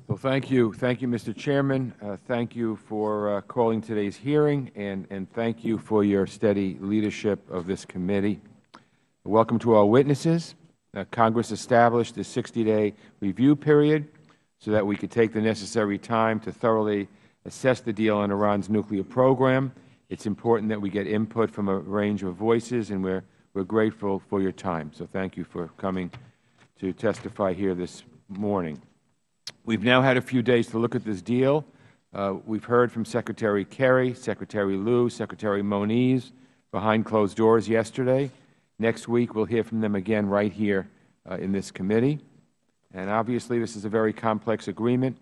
Well, thank you, Mr. Chairman. Thank you for calling today's hearing, and thank you for your steady leadership of this committee. Welcome to our witnesses. Congress established a 60-day review period so that we could take the necessary time to thoroughly assess the deal on Iran's nuclear program. It's important that we get input from a range of voices, and we're grateful for your time. So thank you for coming to testify here this morning. We've now had a few days to look at this deal. We've heard from Secretary Kerry, Secretary Lew, Secretary Moniz behind closed doors yesterday. Next week, we'll hear from them again right here in this committee. And obviously, this is a very complex agreement.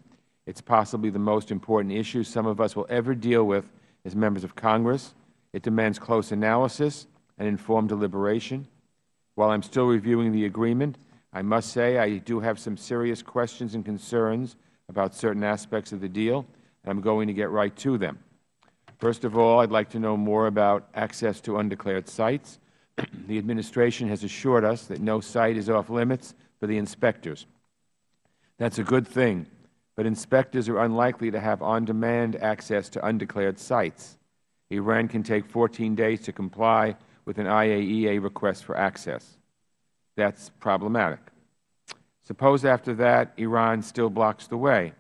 It's possibly the most important issue some of us will ever deal with as members of Congress. It demands close analysis and informed deliberation. While I'm still reviewing the agreement, I must say I do have some serious questions and concerns about certain aspects of the deal, and I'm going to get right to them. First of all, I'd like to know more about access to undeclared sites. The Administration has assured us that no site is off limits for the inspectors. That's a good thing, but inspectors are unlikely to have on-demand access to undeclared sites. Iran can take 14 days to comply with an IAEA request for access. That's problematic. Suppose after that Iran still blocks the way.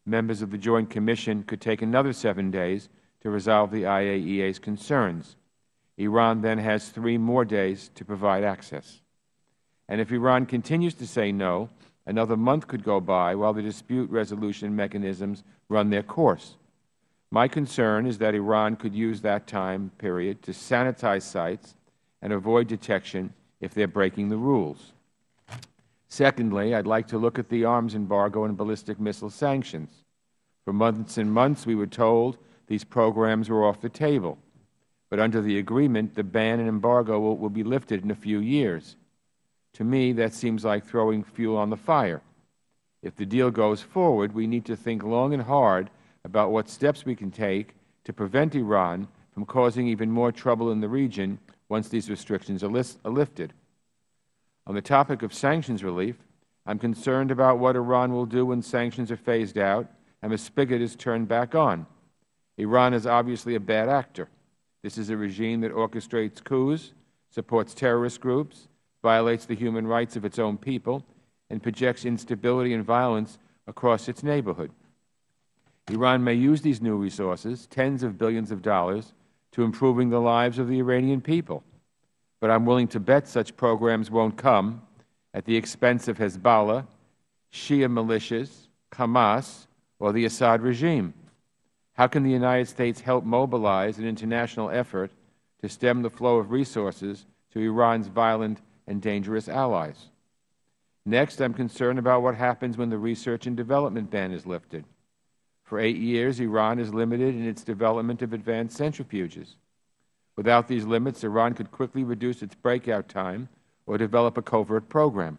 Members of the Joint Commission could take another 7 days to resolve the IAEA's concerns. Iran then has 3 more days to provide access. And if Iran continues to say no, another month could go by while the dispute resolution mechanisms run their course. My concern is that Iran could use that time period to sanitize sites and avoid detection if they are breaking the rules. Secondly, I'd like to look at the arms embargo and ballistic missile sanctions. For months and months, we were told these programs were off the table. But under the agreement, the ban and embargo will be lifted in a few years. To me, that seems like throwing fuel on the fire. If the deal goes forward, we need to think long and hard about what steps we can take to prevent Iran from causing even more trouble in the region once these restrictions are lifted. On the topic of sanctions relief, I'm concerned about what Iran will do when sanctions are phased out and the spigot is turned back on. Iran is obviously a bad actor. This is a regime that orchestrates coups, supports terrorist groups, violates the human rights of its own people, and projects instability and violence across its neighborhood. Iran may use these new resources, tens of billions of dollars, to improving the lives of the Iranian people. But I'm willing to bet such programs won't come at the expense of Hezbollah, Shia militias, Hamas, or the Assad regime. How can the United States help mobilize an international effort to stem the flow of resources to Iran's violent and dangerous allies? Next, I'm concerned about what happens when the research and development ban is lifted. For 8 years, Iran is limited in its development of advanced centrifuges. Without these limits, Iran could quickly reduce its breakout time or develop a covert program.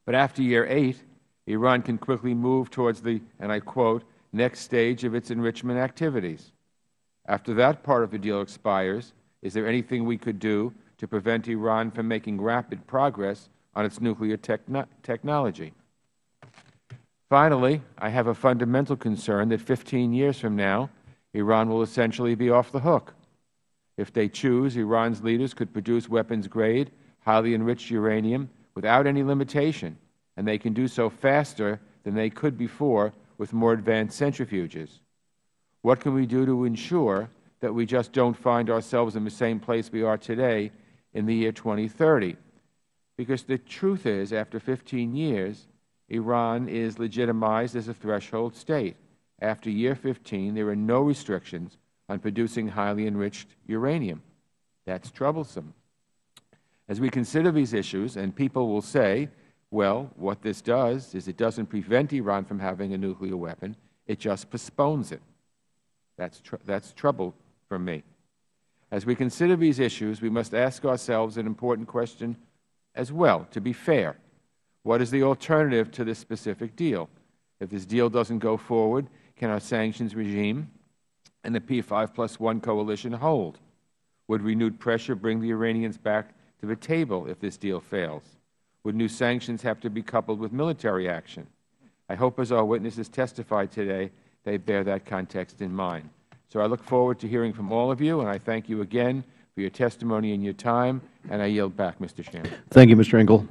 But after year 8, Iran can quickly move towards the, and I quote, next stage of its enrichment activities. After that part of the deal expires, is there anything we could do to prevent Iran from making rapid progress on its nuclear technology? Finally, I have a fundamental concern that 15 years from now, Iran will essentially be off the hook. If they choose, Iran's leaders could produce weapons-grade, highly enriched uranium without any limitation, and they can do so faster than they could before with more advanced centrifuges. What can we do to ensure that we just don't find ourselves in the same place we are today in the year 2030? Because the truth is, after 15 years, Iran is legitimized as a threshold state. After year 15, there are no restrictions on producing highly enriched uranium. That's troublesome. As we consider these issues, and people will say, well, what this does is it doesn't prevent Iran from having a nuclear weapon, it just postpones it. That's trouble for me. As we consider these issues, we must ask ourselves an important question as well, to be fair. What is the alternative to this specific deal? If this deal doesn't go forward, can our sanctions regime and the P5+1 coalition hold? Would renewed pressure bring the Iranians back to the table if this deal fails? Would new sanctions have to be coupled with military action? I hope as our witnesses testify today, they bear that context in mind. So I look forward to hearing from all of you, and I thank you again for your testimony and your time, and I yield back, Mr. Chairman. Thank you, Mr. Engel.